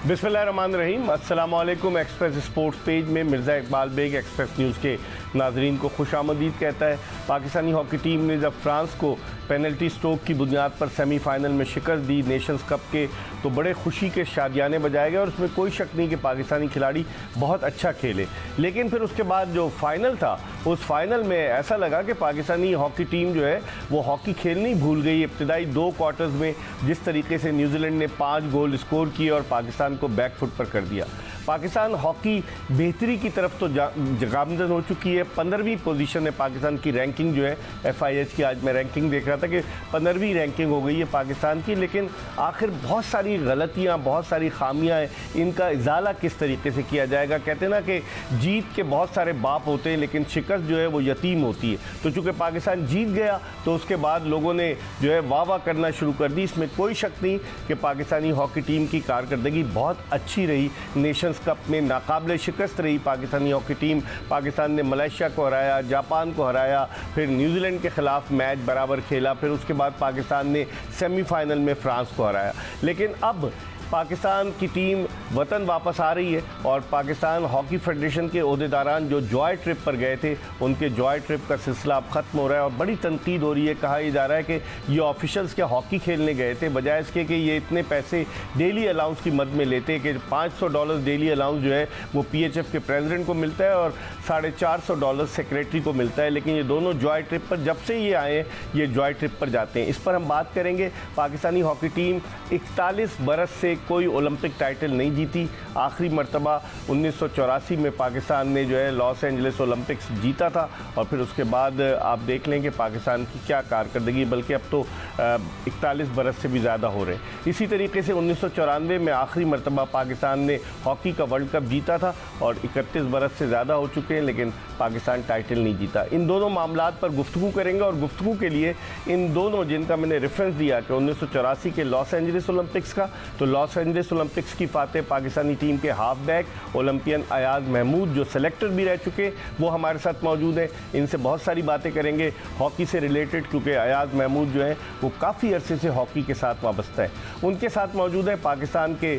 बिस्मिल्लाहिर्रहमानिर्रहीम। अस्सलाम वालेकुम। एक्सप्रेस स्पोर्ट्स पेज में मिर्ज़ा इकबाल बेग एक्सप्रेस न्यूज़ के नाजरीन को खुशामदीद कहता है। पाकिस्तानी हॉकी टीम ने जब फ्रांस को पेनल्टी स्ट्रोक की बुनियाद पर सेमीफाइनल में शिकस्त दी नेशंस कप के, तो बड़े खुशी के शादियाने बजाए गए और उसमें कोई शक नहीं कि पाकिस्तानी खिलाड़ी बहुत अच्छा खेले। लेकिन फिर उसके बाद जो फाइनल था, उस फाइनल में ऐसा लगा कि पाकिस्तानी हॉकी टीम जो है वो हॉकी खेलनी भूल गई। इब्तिदाई 2 क्वार्टर्स में जिस तरीके से न्यूजीलैंड ने 5 गोल स्कोर किए और पाकिस्तान को बैक फुट पर कर दिया। पाकिस्तान हॉकी बेहतरी की तरफ तो गामजन हो चुकी है। 15वीं पोजीशन है पाकिस्तान की रैंकिंग जो है FIH की। आज मैं रैंकिंग देख रहा था कि 15वीं रैंकिंग हो गई है पाकिस्तान की। लेकिन आखिर बहुत सारी गलतियां, बहुत सारी खामियां हैं, इनका इजाला किस तरीके से किया जाएगा। कहते हैं ना कि जीत के बहुत सारे बाप होते हैं लेकिन शिकस्त जो है वो यतीम होती है। तो चूँकि पाकिस्तान जीत गया तो उसके बाद लोगों ने जो है वाह वाह करना शुरू कर दी। इसमें कोई शक नहीं कि पाकिस्तानी हॉकी टीम की कारकर्दगी बहुत अच्छी रही। नेशंस कप में नाकाबिले शिकस्त रही पाकिस्तानी हॉकी टीम। पाकिस्तान ने मलेशिया को हराया, जापान को हराया, फिर न्यूजीलैंड के खिलाफ मैच बराबर खेला, फिर उसके बाद पाकिस्तान ने सेमीफाइनल में फ्रांस को हराया। लेकिन अब पाकिस्तान की टीम वतन वापस आ रही है और पाकिस्तान हॉकी फेडरेशन के ओहदेदारान जो जॉय ट्रिप पर गए थे, उनके जॉय ट्रिप का सिलसिला अब ख़त्म हो रहा है और बड़ी तनकीद हो रही है। कहा जा रहा है कि ये ऑफिशल्स क्या हॉकी खेलने गए थे, बजाय इसके कि ये इतने पैसे डेली अलाउंस की मद में लेते कि $500 डेली अलाउंस जो है वो PHF के प्रेसिडेंट को मिलता है और $450 सेक्रेटरी को मिलता है। लेकिन ये दोनों जॉय ट्रिप पर जब से ये आए, ये जॉय ट्रिप पर जाते हैं। इस पर हम बात करेंगे। पाकिस्तानी हॉकी टीम 41 बरस से कोई ओलंपिक टाइटल नहीं जीती। आखिरी मरतबा 1984 में पाकिस्तान ने जो है लॉस एंजलिस ओलंपिक्स जीता था और फिर उसके बाद आप देख लें कि पाकिस्तान की क्या कारकर्दगी, बल्कि अब तो 41 बरस से भी ज़्यादा हो रहे हैं। इसी तरीके से 1994 में आखिरी मरतबा पाकिस्तान ने हॉकी का वर्ल्ड कप जीता था और 31 बरस से ज़्यादा हो चुके हैं लेकिन पाकिस्तान टाइटल नहीं जीता। इन दोनों मामलात पर गुफ्तगू करेंगे और गुफ्तगू के लिए इन दोनों, जिनका मैंने रेफरेंस दिया कि 1984 के लॉस एंजलिस ओलंपिक्स का, तो लॉस एंजलिस ओलंपिक्स की फातेह पाकिस्तानी टीम के half back Olympian Ayaz Mahmood, जो सेलेक्टर भी रह चुके, वो हमारे साथ मौजूद हैं। इनसे बहुत सारी बातें करेंगे हॉकी से रिलेटेड, क्योंकि अयाज महमूद जो है वो काफ़ी अरसे से हॉकी के साथ वाबस्ता है। उनके साथ मौजूद है पाकिस्तान के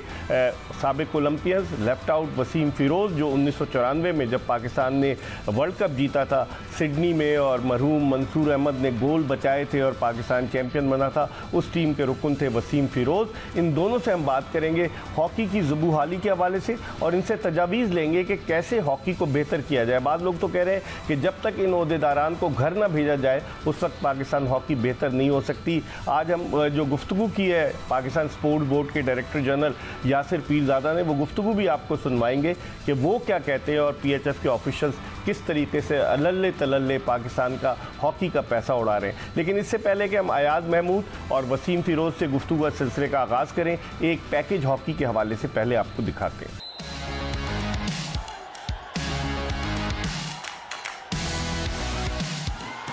साबिक Olympians left out Waseem Feroze, जो 1994 में जब पाकिस्तान ने वर्ल्ड कप जीता था सिडनी में और मरहूम मंसूर अहमद ने गोल बचाए थे और पाकिस्तान चैंपियन बना था, उस टीम के रुकन थे वसीम फ़िरोज़। इन दोनों से हम बात करेंगे हॉकी की ज़ुबूहाली के हवाले से और इनसे तजावीज़ लेंगे कि कैसे हॉकी को बेहतर किया जाए। बाद लोग तो कह रहे हैं कि जब तक इन ओहदेदारान को घर ना भेजा जाए उस वक्त पाकिस्तान हॉकी बेहतर नहीं हो सकती। आज हम जो गुफ्तगू की है पाकिस्तान स्पोर्ट्स बोर्ड के डायरेक्टर जनरल यासिर पीरज़ादा ने, वो गुफ्तगू भी आपको सुनवाएंगे कि वो क्या कहते हैं और PHF के ऑफिशल्स किस तरीके से अल्ले तलल्ले पाकिस्तान का हॉकी का पैसा उड़ा रहे हैं। लेकिन इससे पहले कि हम अयाज महमूद और वसीम फ़िरोज़ से गुफ्तगू के सिलसिले का आगाज़ करें, एक पैकेज हॉकी के हवाले से पहले आपको दिखाते हैं।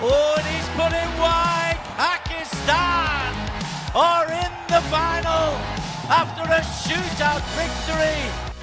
Oh, and he's put it wide. Pakistan are in the final after a shootout victory.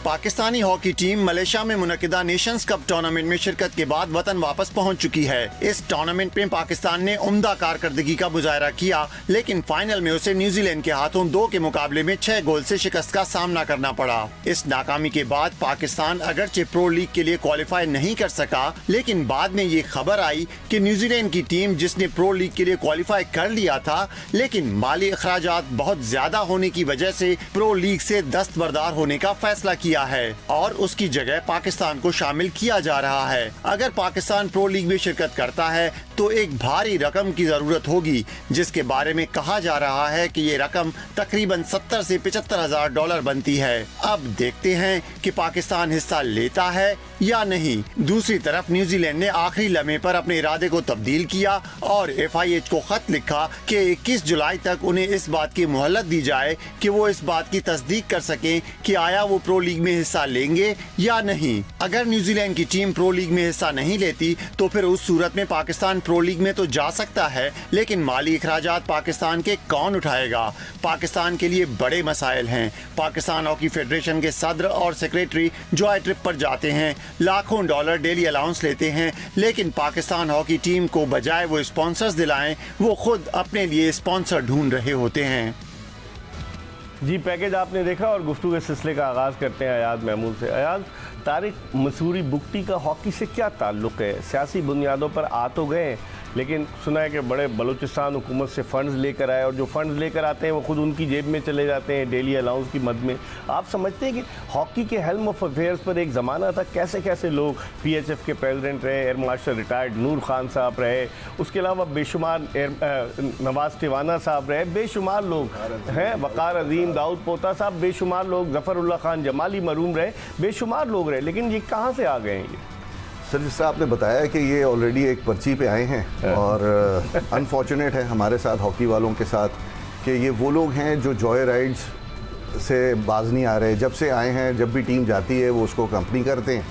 Pakistani hockey team Malaysia में मुनकिदा नेशंस कप टूर्नामेंट में शिरकत के बाद वतन वापस पहुंच चुकी है। इस टूर्नामेंट में पाकिस्तान ने उम्दा कारकर्दगी का मुजाहरा किया, लेकिन फाइनल में उसे न्यूजीलैंड के हाथों 2 के मुकाबले में 6 गोल से शिकस्त का सामना करना पड़ा। इस नाकामी के बाद पाकिस्तान अगरचे प्रो लीग के लिए क्वालिफाई नहीं कर सका, लेकिन बाद में ये खबर आई कि न्यूजीलैंड की टीम, जिसने प्रो लीग के लिए क्वालिफाई कर लिया था, लेकिन माली अखराजात बहुत ज्यादा होने की वजह से प्रो लीग से दस्तबरदार होने का फैसला किया है और उसकी जगह पाकिस्तान को शामिल किया जा रहा है। अगर पाकिस्तान प्रो लीग में शिरकत करता है तो एक भारी रकम की जरूरत होगी, जिसके बारे में कहा जा रहा है कि ये रकम तकरीबन 70 से $75,000 बनती है। अब देखते हैं कि पाकिस्तान हिस्सा लेता है या नहीं। दूसरी तरफ न्यूजीलैंड ने आखिरी लम्हे पर अपने इरादे को तब्दील किया और FIH को खत लिखा कि 21 जुलाई तक उन्हें इस बात की मोहलत दी जाए कि वो इस बात की तस्दीक कर सकें कि आया वो प्रो लीग में हिस्सा लेंगे या नहीं। अगर न्यूजीलैंड की टीम प्रो लीग में हिस्सा नहीं लेती तो फिर उस सूरत में पाकिस्तान प्रो लीग में तो जा सकता है, लेकिन माली अखराजात पाकिस्तान के कौन उठाएगा। पाकिस्तान के लिए बड़े मसाइल हैं। पाकिस्तान हॉकी फेडरेशन के सदर और सेक्रेटरी जॉय ट्रिप पर जाते हैं, लाखों डॉलर डेली अलाउंस लेते हैं, लेकिन पाकिस्तान हॉकी टीम को बजाय वो स्पॉन्सर्स दिलाएं, वो खुद अपने लिए स्पॉन्सर ढूंढ रहे होते हैं। जी, पैकेज आपने देखा और गुफ्तगू के सिलसिले का आगाज़ करते हैं अयाज महमूद से। अयाज, तारिक मसूरी बुगटी का हॉकी से क्या ताल्लुक़ है? सियासी बुनियादों पर आ तो गए, लेकिन सुना है कि बड़े बलूचिस्तान हुकूमत से फ़ंड्स लेकर आए और जो फ़ंड्स लेकर आते हैं वो खुद उनकी जेब में चले जाते हैं डेली अलाउंस की मद में। आप समझते हैं कि हॉकी के हेल्म ऑफ अफेयर्स पर एक ज़माना था, कैसे कैसे लोग PHF के प्रेसिडेंट रहे, एयर मार्शल रिटायर्ड नूर खान साहब रहे, उसके अलावा बेशुमार नवाज टिवाना साहब रहे, बेशुमार लोग हैं, वक़ार अजीम, दाऊद पोता साहब, बेशुमार लोग, ज़फ़रुल्लाह खान जमाली मरूम रहे, बेशुमार लोग रहे, लेकिन ये कहाँ से आ गए हैं ये? सर, जिस तरह आपने बताया कि ये ऑलरेडी एक पर्ची पे आए हैं और अनफॉर्चुनेट है हमारे साथ हॉकी वालों के साथ कि ये वो लोग हैं जो जॉय राइड्स से बाज नहीं आ रहे। जब से आए हैं, जब भी टीम जाती है वो उसको कंपनी करते हैं।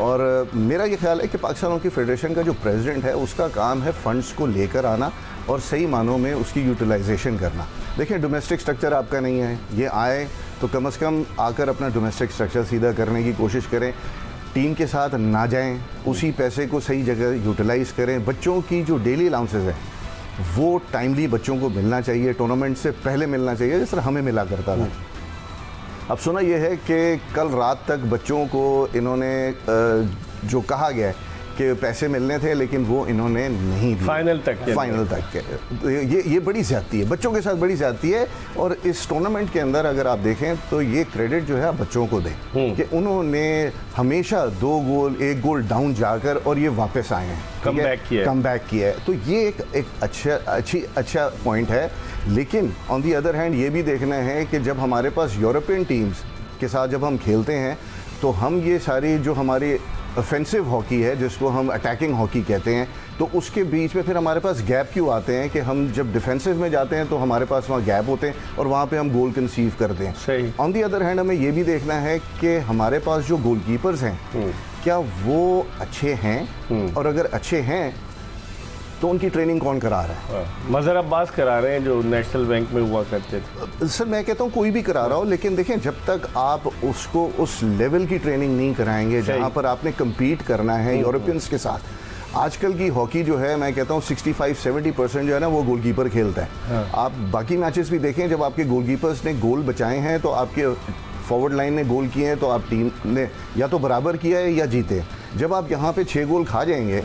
और मेरा ये ख्याल है कि पाकिस्तान हॉकी फेडरेशन का जो प्रेसिडेंट है उसका काम है फंड्स को लेकर आना और सही मानों में उसकी यूटिलाइजेशन करना। देखिए, डोमेस्टिक स्ट्रक्चर आपका नहीं है, ये आए तो कम से कम आकर अपना डोमेस्टिक स्ट्रक्चर सीधा करने की कोशिश करें, टीम के साथ ना जाएं, उसी पैसे को सही जगह यूटिलाइज़ करें। बच्चों की जो डेली अलाउंसेस हैं वो टाइमली बच्चों को मिलना चाहिए, टूर्नामेंट से पहले मिलना चाहिए, जिस तरह हमें मिला करता था। अब सुना यह है कि कल रात तक बच्चों को इन्होंने जो कहा गया है कि पैसे मिलने थे, लेकिन वो इन्होंने नहीं दिए फाइनल तक के। ये बड़ी ज़्यादती है, बच्चों के साथ बड़ी ज़्यादती है। और इस टूर्नामेंट के अंदर अगर आप देखें तो ये क्रेडिट जो है आप बच्चों को दें कि उन्होंने हमेशा 2 गोल 1 गोल डाउन जाकर और ये वापस आए हैं, कम बैक किया है। तो ये एक अच्छा पॉइंट है। लेकिन ऑन दी अदर हैंड ये भी देखना है कि जब हमारे पास यूरोपियन टीम्स के साथ जब हम खेलते हैं तो हम ये सारी जो हमारी ऑफेंसिव हॉकी है, जिसको हम अटैकिंग हॉकी कहते हैं, तो उसके बीच में फिर हमारे पास गैप क्यों आते हैं कि हम जब डिफेंसिव में जाते हैं तो हमारे पास वहाँ गैप होते हैं और वहाँ पे हम गोल कंसीव करते हैं। सही। ऑन दी अदर हैंड हमें ये भी देखना है कि हमारे पास जो गोलकीपर्स हैं क्या वो अच्छे हैं, और अगर अच्छे हैं तो उनकी ट्रेनिंग कौन करा रहा है? मज़हर अब्बास करा रहे हैं जो नेशनल बैंक में हुआ करते थे। सर, मैं कहता हूँ कोई भी करा रहा हो, लेकिन देखें जब तक आप उसको उस लेवल की ट्रेनिंग नहीं कराएंगे जहाँ पर आपने कम्पीट करना है यूरोपियंस के साथ। आजकल की हॉकी जो है, मैं कहता हूँ 65-70% जो है ना वो गोलकीपर खेलता है। आप बाकी मैचेस भी देखें, जब आपके गोलकीपर्स ने गोल बचाए हैं तो आपके फॉरवर्ड लाइन ने गोल किए हैं तो आप टीम ने या तो बराबर किया है या जीते। जब आप यहाँ पे 6 गोल खा जाएंगे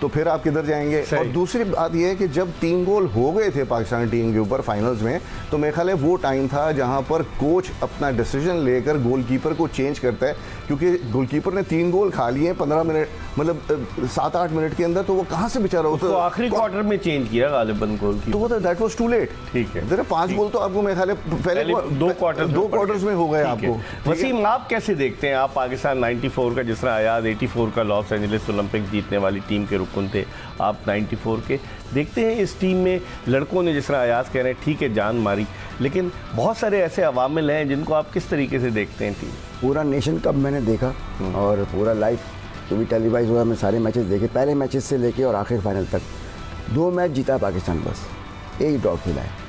तो फिर आप किधर जाएंगे? और दूसरी बात यह है कि जब 3 गोल हो गए थे पाकिस्तान टीम के ऊपर फाइनल्स में, तो मेरे ख्याल है वो टाइम था जहां पर कोच अपना डिसीजन लेकर गोलकीपर को चेंज करता है, क्योंकि गोलकीपर ने 3 गोल खा लिए 15 मिनट, मतलब 7-8 मिनट के अंदर, तो वो कहां से बेचारा उसको आखिरी क्वार्टर में चेंज किया गालिबन गोल की, तो दैट वाज टू लेट। ठीक है, 5 गोल तो आपको मेरे ख्याल है पहले 2 क्वार्टर्स में हो गए आपको। वसीम, आप कैसे देखते हैं? आप पाकिस्तान 94 का, जिस तरह आयाज 84 का लॉस एंजलिस ओलंपिक जीतने वाली टीम के रुकन थे, आप 94 के देखते हैं इस टीम में लड़कों ने, जिस तरह आयाज कह रहे हैं, ठीक है जान मारी, लेकिन बहुत सारे ऐसे अवामिल हैं जिनको आप किस तरीके से देखते हैं टीम? पूरा नेशन कप मैंने देखा और पूरा लाइव जो भी टेलीवाइज हुआ, मैं सारे मैचेस देखे, पहले मैचेस से लेके और आखिर फाइनल तक। 2 मैच जीता पाकिस्तान, बस 1 ड्रॉ खेला है।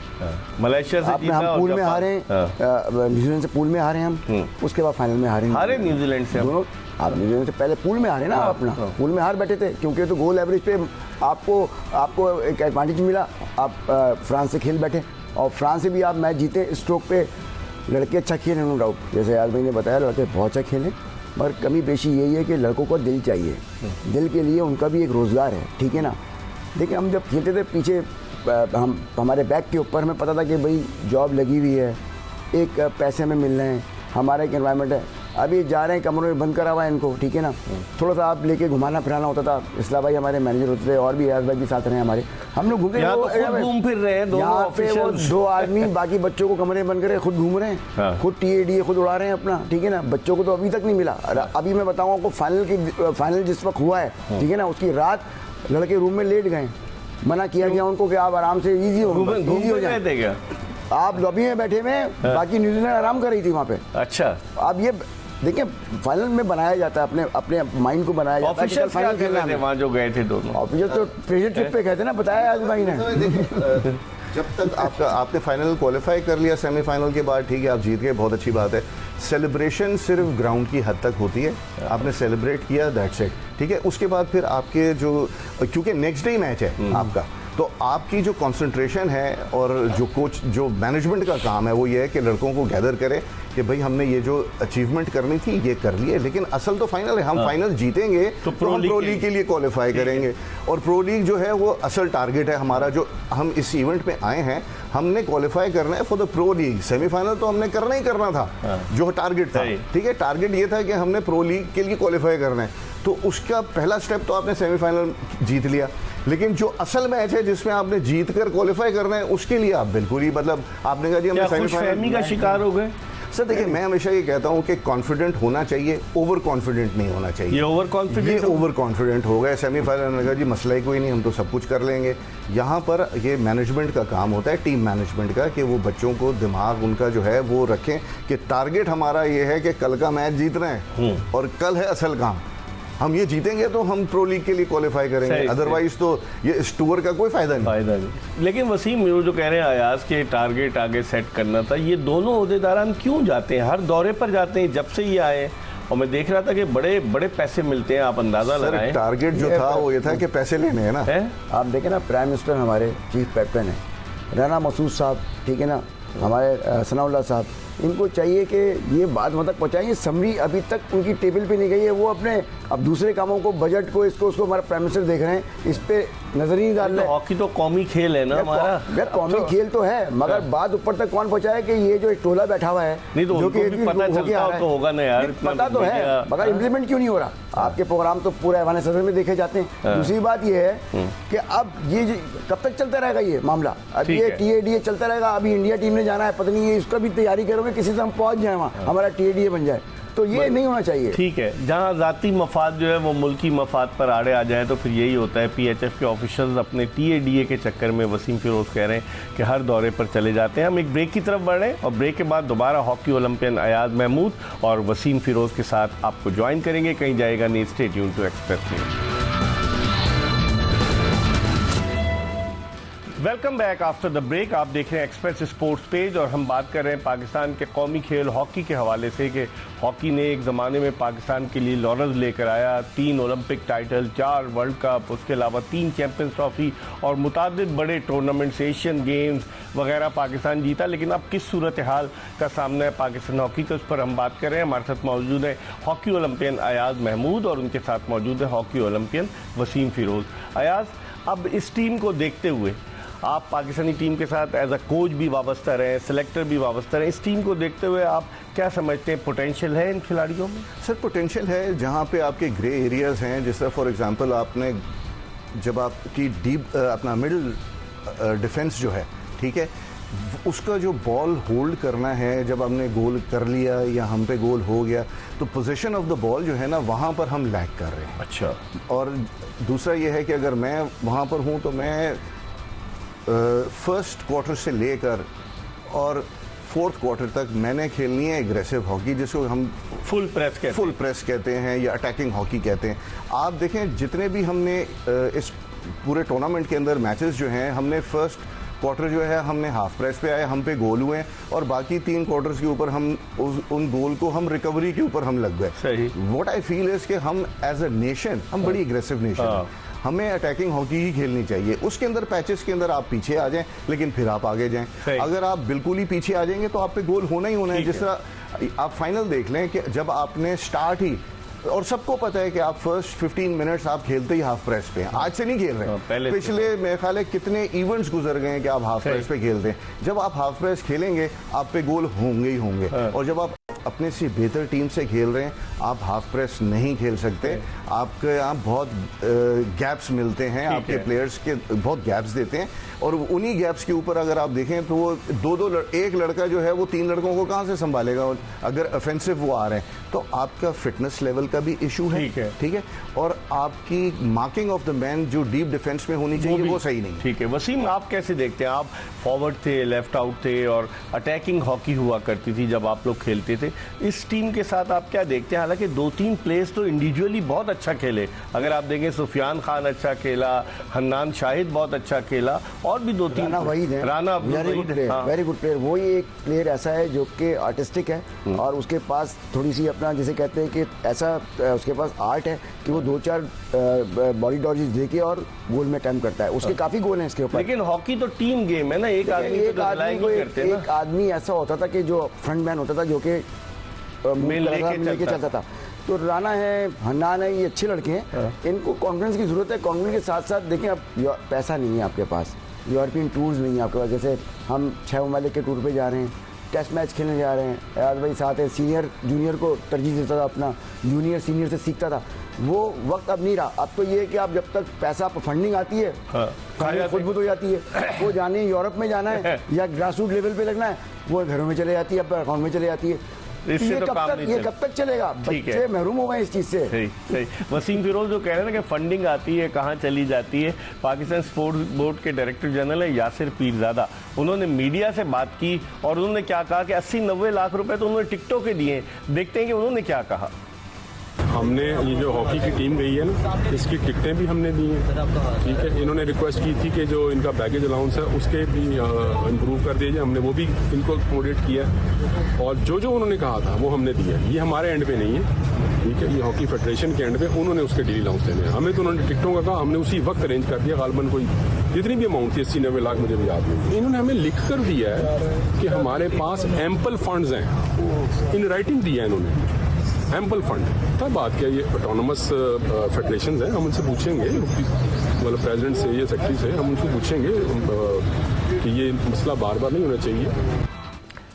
मलेशिया से जीता, हम पूल में हारे, न्यूजीलैंड से पूल में हारे हम, उसके बाद फाइनल में हारे न्यूजीलैंड से। दोनों आप न्यूजीलैंड से पहले पूल में हारे ना, अपना पूल में हार बैठे थे, क्योंकि तो गोल एवरेज पे आपको एक एडवांटेज मिला, आप फ्रांस से खेल बैठे और फ्रांस से भी आप मैच जीते। स्ट्रोक पे लड़के अच्छा खेले, नो डाउट, जैसे आज भाई ने बताया, लड़के बहुत अच्छा खेले, मगर कमी पेशी यही है कि लड़कों को दिल चाहिए, दिल के लिए उनका भी एक रोज़गार है, ठीक है ना। देखिए, हम जब खेलते थे पीछे, हम हमारे बैक के ऊपर हमें पता था कि भाई जॉब लगी हुई है, एक पैसे हमें मिल रहे हैं, हमारा एक एनवायरनमेंट है। अभी जा रहे हैं, कमरों में बंद करा हुआ है इनको, ठीक है ना। थोड़ा सा आप लेके घुमाना फिराना होता था, इस्लाम भाई हमारे मैनेजर होते थे, और भी अयाज भाई भी साथ रहे हमारे, हम लोग घूमते घूम फिर रहे हैं, यहाँ पे वो 2 आदमी बाकी बच्चों को कमरे में बंद करे, खुद घूम रहे हैं, खुद TADA खुद उड़ा रहे हैं अपना, ठीक है ना। बच्चों को तो अभी तक नहीं मिला। अभी मैं बताऊँ आपको, फाइनल जिस वक्त हुआ है, ठीक है ना, उसकी रात लड़के रूम में लेट गए, मना किया गया उनको कि आप आराम से ईजी हो जाए। आप लॉबी में बैठे हुए, बाकी न्यूजीलैंड आराम कर रही थी वहाँ पे। अच्छा, अब ये देखिए, फाइनल में बनाया जाता है, अपने माइंड को बनाया जाता है। फाइनल खेलने थे वहाँ जो गए थे दोनों ऑफिशियल, तो प्रेशर ट्रिप पे कहते हैं ना, बताया आज भाई ने। जब तक आपने फाइनल क्वालिफाई कर लिया, सेमीफाइनल के बाद ठीक है आप जीत गए, बहुत अच्छी बात है। सेलिब्रेशन सिर्फ ग्राउंड की हद तक होती है, आपने सेलिब्रेट किया, दैट्स इट, ठीक है। उसके बाद फिर आपके जो, क्योंकि नेक्स्ट डे मैच है आपका, तो आपकी जो कंसंट्रेशन है और जो कोच जो मैनेजमेंट का काम है वो ये है कि लड़कों को गैदर करे कि भाई हमने ये जो अचीवमेंट करनी थी ये कर लिए, लेकिन असल तो फाइनल है, हम फाइनल जीतेंगे तो हम प्रो लीग के लिए क्वालिफाई करेंगे। और प्रो लीग जो है वो असल टारगेट है हमारा, जो हम इस इवेंट में आए हैं हमने क्वालिफाई करना है for the pro league. Semifinal तो हमने करना ही करना था, जो टारगेट था, ठीक है, टारगेट ये था कि हमने प्रो लीग के लिए क्वालिफाई करना है। तो उसका पहला स्टेप तो आपने सेमीफाइनल जीत लिया, लेकिन जो असल मैच है जिसमें आपने जीत कर क्वालिफाई करना है उसके लिए आप बिल्कुल ही मतलब आपने कहा जी हमने सेमीफाइनल का शिकार हो गए। सर देखिए, मैं हमेशा ये कहता हूँ कि कॉन्फिडेंट होना चाहिए, ओवर कॉन्फिडेंट नहीं होना चाहिए। ये ओवर कॉन्फिडेंट हो गए सेमीफाइनल में, कहा जी मसला ही कोई नहीं, हम तो सब कुछ कर लेंगे। यहाँ पर ये मैनेजमेंट का काम होता है, टीम मैनेजमेंट का, कि वो बच्चों को दिमाग उनका जो है वो रखें कि टारगेट हमारा ये है कि कल का मैच जीत रहे हैं और कल है असल काम, हम ये जीतेंगे तो हम प्रो लीग के लिए क्वालिफाई करेंगे, अदरवाइज तो ये इस टूर का कोई फायदा नहीं। लेकिन वसीम जो कह रहे हैं अयाज के टारगेट आगे सेट करना था, ये दोनों ओहदेदारान क्यों जाते हैं, हर दौरे पर जाते हैं जब से ये आए, और मैं देख रहा था कि बड़े बड़े पैसे मिलते हैं, आप अंदाजा लगाएं। टारगेट जो था वो ये था कि पैसे लेने हैं ना। आप देखें ना, प्राइम मिनिस्टर हमारे चीफ कैप्टन है राना मसूद साहब, ठीक है ना, हमारे सनाउल्लाह साहब, इनको चाहिए कि ये बात वहाँ तक पहुँचाएं। समरी अभी तक उनकी टेबल पे नहीं गई है, वो अपने अब दूसरे कामों को, बजट को, इसको उसको हमारा प्राइम मिनिस्टर देख रहे हैं, इस पे नजर नहीं डाल रहे। हॉकी तो कौमी खेल है ना हमारा, यार कौमी खेल तो है, मगर बात ऊपर तक कौन पहुँचाए कि ये जो टोला बैठा हुआ है, नहीं तो जो कि पता चलता तो होगा ना यार, पता तो है, मगर इम्प्लीमेंट क्यों नहीं हो रहा। आपके प्रोग्राम तो पूरे ऐवान सदर में देखे जाते हैं। दूसरी बात ये है कि अब ये कब तक चलता रहेगा ये मामला, अब ये TADA चलता रहेगा, अभी इंडिया टीम ने जाना है, पता नहीं ये इसका भी तैयारी करोगे, किसी से हम पहुंच जाए वहाँ, हमारा TADA बन जाए, तो ये नहीं होना चाहिए। ठीक है, जहाँ ज़ाती मफाद जो है वो मुल्की मफाद पर आड़े आ जाए तो फिर यही होता है। PHF के ऑफिशियल्स अपने TADA के चक्कर में, वसीम फिरोज कह रहे हैं कि हर दौरे पर चले जाते हैं। हम एक ब्रेक की तरफ बढ़ रहे हैं और ब्रेक के बाद दोबारा हॉकी ओलंपियन अयाज महमूद और वसीम फिरोज के साथ आपको ज्वाइन करेंगे। कहीं जाएगा नहीं, stay tuned to Express News. Welcome back after the break. आप देख रहे हैं एक्सप्रेस स्पोर्ट्स पेज और हम बात कर रहे हैं पाकिस्तान के कौमी खेल हॉकी के हवाले से कि हॉकी ने एक ज़माने में पाकिस्तान के लिए लॉरेंस लेकर आया, 3 ओलंपिक टाइटल, 4 वर्ल्ड कप, उसके अलावा 3 चैंपियंस ट्रॉफी और मुतादिद बड़े टूर्नामेंट्स, एशियन गेम्स वगैरह पाकिस्तान जीता। लेकिन अब किस सूरत हाल का सामना है पाकिस्तान हॉकी का, उस पर हम बात कर रहे हैं। हमारे साथ मौजूद है हॉकी ओलंपियन अयाज महमूद और उनके साथ मौजूद है हॉकी ओलंपियन वसीम फिरोज। अयाज, अब इस टीम को देखते हुए आप पाकिस्तानी टीम के साथ एज अ कोच भी वाबस्ता रहे, सेलेक्टर भी वाबस्ता रहे, इस टीम को देखते हुए आप क्या समझते हैं, पोटेंशियल है इन खिलाड़ियों में? सर पोटेंशियल है, जहाँ पे आपके ग्रे एरियाज़ हैं, जैसे फॉर एग्जांपल आपने जब आपकी डीप अपना मिडिल डिफेंस जो है, ठीक है, उसका जो बॉल होल्ड करना है, जब हमने गोल कर लिया या हम पे गोल हो गया तो पोजीशन ऑफ द बॉल जो है ना वहाँ पर हम लैग कर रहे हैं। अच्छा। और दूसरा ये है कि अगर मैं वहाँ पर हूँ तो मैं फर्स्ट क्वार्टर से लेकर और फोर्थ क्वार्टर तक मैंने खेलनी है एग्रेसिव हॉकी, जिसको हम फुल प्रेस कहते हैं या अटैकिंग हॉकी कहते हैं। आप देखें जितने भी हमने इस पूरे टूर्नामेंट के अंदर मैचेस जो हैं, हमने फर्स्ट क्वार्टर जो है हमने हाफ प्रेस पे आए, हम पे गोल हुए और बाकी 3 क्वार्टर्स के ऊपर हम उन गोल को हम रिकवरी के ऊपर हम लग गए। सही। व्हाट आई फील इज कि हम एज अ नेशन हम बड़ी एग्रेसिव नेशन हैं, हमें अटैकिंग हॉकी ही खेलनी चाहिए। उसके अंदर पैचेस के अंदर आप पीछे आ जाएं लेकिन फिर आप आगे जाएं। अगर आप बिल्कुल ही पीछे आ जाएंगे तो आप पे गोल होना ही होना है। जिस तरह आप फाइनल देख लें कि जब आपने स्टार्ट ही, और सबको पता है कि आप फर्स्ट 15 मिनट्स आप खेलते ही हाफ प्रेस पे हैं, आज से नहीं खेल रहे हैं, पिछले मेरे ख्याल है कितने इवेंट्स गुजर गए हैं कि आप हाफ प्रेस पे खेलते हैं। जब आप हाफ प्रेस खेलेंगे आप पे गोल होंगे ही होंगे। और जब आप अपने से बेहतर टीम से खेल रहे हैं आप हाफ प्रेस नहीं खेल सकते, आपके यहाँ बहुत गैप्स मिलते हैं, आपके प्लेयर्स के बहुत गैप्स देते हैं और उन्हीं गैप्स के ऊपर अगर आप देखें तो वो एक लड़का जो है वो 3 लड़कों को कहाँ से संभालेगा अगर ऑफेंसिव वो आ रहे हैं। तो आपका फिटनेस लेवल का भी इशू है, ठीक है, और आपकी मार्किंग ऑफ द मैन जो डीप डिफेंस में होनी चाहिए वो सही नहीं। ठीक है वसीम, आप कैसे देखते हैं? आप फॉरवर्ड थे, लेफ्ट आउट थे और अटैकिंग हॉकी हुआ करती थी जब आप लोग खेलते थे, इस टीम के साथ आप क्या देखते हैं? हालांकि 2-3 प्लेयर्स तो इंडिविजुअली बहुत अच्छा खेले, अगर आप देखें सुफियान खान अच्छा खेला, हन्नान शाहिद बहुत अच्छा खेला और भी 2-3, राना वहीद है, राना वेरी गुड प्लेयर, वो ही एक प्लेयर ऐसा है जो कि आर्टिस्टिक है और उसके पास थोड़ी सी अपना जैसे कहते हैं कि ऐसा उसके पास आर्ट है कि वो 2-4 बॉडी डॉजेस दे के और गोल में अटेम्प्ट करता है। उसके काफ़ी गोल हैं इसके ऊपर। लेकिन हॉकी तो टीम गेम है ना, एक आदमी एक आदमी ऐसा होता था कि जो फ्रंट मैन होता था, जो कि लेके चलता था। तो राणा है, हन्नान है, ये अच्छे लड़के हैं, इनको कॉन्फिडेंस की जरूरत है। कॉन्फिडेंस के साथ साथ देखें, अब पैसा नहीं है आपके पास, यूरोपियन टूर्स नहीं है आपके पास। जैसे हम 6 ममालिक के टूर पे जा रहे हैं, टेस्ट मैच खेलने जा रहे हैं, याद भाई साथ है, सीनियर जूनियर को तरजीह देता था, अपना जूनियर सीनियर से सीखता था। वो वक्त अब नहीं रहा। अब तो ये है कि आप जब तक पैसा फंडिंग आती है, खुदबुद हो जाती है, वो जाने यूरोप में जाना है या ग्रास रूट लेवल पे लगना है, वो घरों में चले जाती है, अपने अकाउंट में चले जाती है। इससे तो काम नहीं ये कब तक चलेगा? बच्चे महरूम हो गए इस चीज से। सही। वसीम फिरोज जो कह रहे हैं ना कि फंडिंग आती है, कहाँ चली जाती है। पाकिस्तान स्पोर्ट्स बोर्ड के डायरेक्टर जनरल है यासिर पीरजादा, उन्होंने मीडिया से बात की और उन्होंने क्या कहा कि 80-90 लाख रुपए तो उन्होंने टिकटों के दिए। देखते हैं कि उन्होंने क्या कहा। हमने ये जो हॉकी की टीम गई है ना, इसकी टिकटें भी हमने दी हैं, ठीक है। इन्होंने रिक्वेस्ट की थी कि जो इनका बैगेज अलाउंस है उसके भी इम्प्रूव कर दीजिए, हमने वो भी इनको अकोमोडेट किया और जो जो उन्होंने कहा था वो हमने दिया। ये हमारे एंड पे नहीं है, ठीक है, ये हॉकी फेडरेशन के एंड पे उन्होंने उसके डेली अलाउंस देने हैं। हमें तो उन्होंने टिकटों का कहा, हमने उसी वक्त अरेंज कर दिया। गालबन कोई जितनी भी अमाउंट थी 80-90 लाख मुझे भी याद नहीं। इन्होंने हमें लिख कर दिया है कि हमारे पास एम्पल फंड्स हैं, इन राइटिंग दिया है इन्होंने, एम्पल फंड। तब बात क्या, ये ऑटोनमस फेडरेशन हैं, हम उनसे पूछेंगे, मतलब प्रेसिडेंट से या सेक्रेटरी से हम उनसे पूछेंगे कि ये मसला बार बार नहीं होना चाहिए।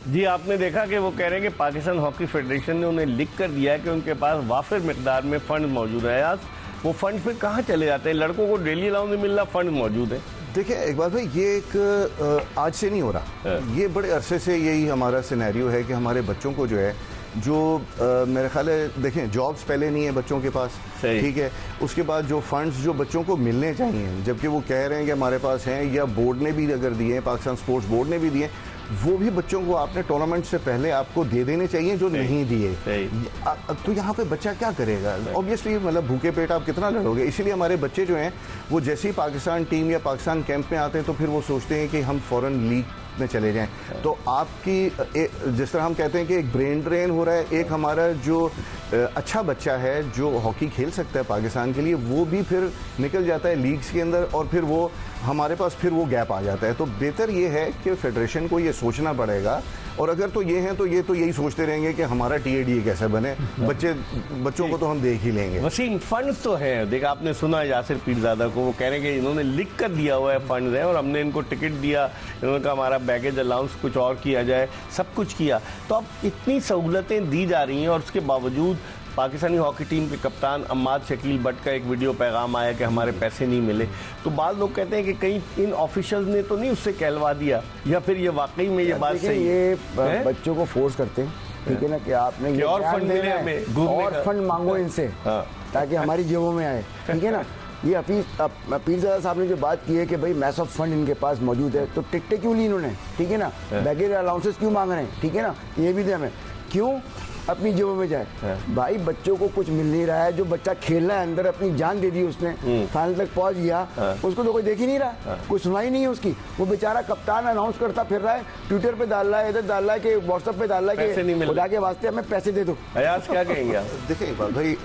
जी, आपने देखा कि वो कह रहे हैं कि पाकिस्तान हॉकी फेडरेशन ने उन्हें लिख कर दिया है कि उनके पास वाफिर मिकदार में फंड मौजूद है। आज वो फंड फिर कहाँ चले जाते हैं? लड़कों को डेली अलाउंस नहीं मिल रहा, फंड मौजूद है। देखिए इकबाल भाई, ये एक आज से नहीं हो रहा, ये बड़े अरसे से यही हमारा सिनेरियो है कि हमारे बच्चों को जो है, जो मेरे ख्याल है, देखें जॉब्स पहले नहीं है बच्चों के पास, ठीक है, उसके बाद जो फंड्स जो बच्चों को मिलने चाहिए, जबकि वो कह रहे हैं कि हमारे पास हैं, या बोर्ड ने भी अगर दिए हैं, पाकिस्तान स्पोर्ट्स बोर्ड ने भी दिए, वो भी बच्चों को आपने टूर्नामेंट से पहले आपको दे देने चाहिए जो नहीं दिए। तो यहाँ पे बच्चा क्या करेगा? ऑब्वियसली मतलब भूखे पेट आप कितना लड़ोगे। इसीलिए हमारे बच्चे जो हैं वो जैसे ही पाकिस्तान टीम या पाकिस्तान कैंप में आते हैं तो फिर वो सोचते हैं कि हम फॉरेन लीग में चले जाएं। तो आपकी जिस तरह हम कहते हैं कि एक ब्रेन ड्रेन हो रहा है, एक हमारा जो अच्छा बच्चा है जो हॉकी खेल सकता है पाकिस्तान के लिए, वो भी फिर निकल जाता है लीग्स के अंदर और फिर वो हमारे पास फिर वो गैप आ जाता है। तो बेहतर ये है कि फेडरेशन को ये सोचना पड़ेगा, और अगर तो ये हैं तो ये तो यही सोचते रहेंगे कि हमारा TAD कैसे बने, बच्चों को तो हम देख ही लेंगे। वसीम, फंड तो है, देखा आपने सुना यासिर पीरजादा को, वो कह रहे हैं कि इन्होंने लिख कर दिया हुआ है फंड है और हमने इनको टिकट दिया, इन्होंने कहा हमारा बैगेज अलाउंस कुछ और किया जाए, सब कुछ किया। तो अब इतनी सहूलतें दी जा रही हैं और उसके बावजूद पाकिस्तानी हॉकी टीम के कप्तान अम्माद शकील भट्ट का एक वीडियो पैगाम आया कि हमारे पैसे नहीं मिले। तो बाद लोग कहते हैं कि कहीं इन ऑफिशियल्स ने तो नहीं उससे कहलवा दिया, या फिर ये वाकई में ये बात सही है? ये बच्चों को फोर्स करते हैं, ठीक है ना, कि आपने ये और फंड मिले हमें, और फंड मांगो इनसे ताकि हमारी जेबों में आए, ठीक है ना। ये पीरजादा साहब ने जो बात की है कि भाई मैस ऑफ फंड इनके पास मौजूद है, तो टिकटें क्यों ली इन्होंने, ठीक है ना, बैगेज अलाउंसेस क्यों मांग रहे हैं, ठीक है ना, ये भी दे हमें, क्यों अपनी जेबों में जाए। भाई बच्चों को कुछ मिल नहीं रहा है, जो बच्चा खेल रहा है अंदर, अपनी जान दे दी उसने, फाइनल तक पहुंच गया, उसको तो कोई देख ही नहीं रहा, कोई सुनवाई नहीं है उसकी। वो बेचारा कप्तान अनाउंस करता फिर रहा है, ट्विटर पे डाल रहा है, इधर डाल रहा है, कि व्हाट्सएप पे डाल रहा है कि खुदा के वास्ते हमें पैसे दे दो। अयाज क्या कहेंगे आप? देखिए भाई,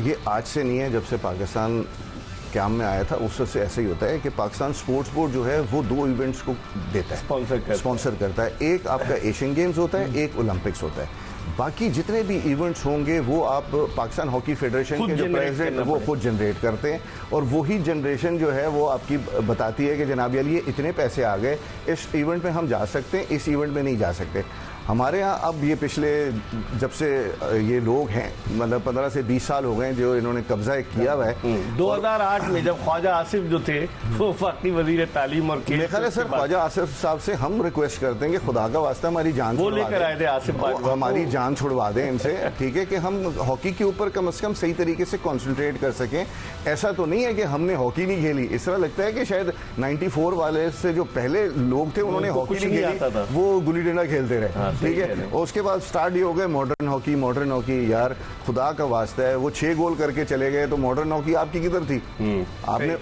ये आज से नहीं है, जब से पाकिस्तान कैंप में आया था उससे ऐसे ही होता है कि पाकिस्तान स्पोर्ट्स बोर्ड जो है वो 2 इवेंट्स को देता है, स्पॉन्सर करता है। एक आपका एशियन गेम्स होता है, एक ओलंपिक्स होता है। बाकी जितने भी इवेंट्स होंगे वो आप पाकिस्तान हॉकी फेडरेशन के जो प्रेसिडेंट वो खुद जनरेट करते हैं, और वही जनरेशन जो है वो आपकी बताती है कि जनाब ये इतने पैसे आ गए, इस इवेंट में हम जा सकते हैं, इस इवेंट में नहीं जा सकते। हमारे यहाँ अब ये पिछले जब से ये लोग हैं, मतलब 15 से 20 साल हो गए जो इन्होंने कब्जा किया हुआ है। 2008 में जब ख्वाजा आसिफ जो थे वो वक्ती वजीर तालीम और खेल, देखा सर ख्वाजा आसिफ साहब से हम रिक्वेस्ट करते हैं कि खुदा का वास्ता हमारी जान वो लेकर आए थे आसिफ, हमारी जान छुड़वा दें इनसे, ठीक है, कि हम हॉकी के ऊपर कम से कम सही तरीके से कॉन्सेंट्रेट कर सकें। ऐसा तो नहीं है कि हमने हॉकी नहीं खेली, इस तरह लगता है कि शायद 94 वाले से जो पहले लोग थे उन्होंने हॉकी नहीं खेली, वो गुल्ली डंडा खेलते रहे, ठीक है। और उसके बाद स्टार्ट ही हो गए मॉडर्न हॉकी। यार खुदा का वास्ता है, वो 6 गोल करके चले गए, तो मॉडर्न हॉकी आपकी किधर थी?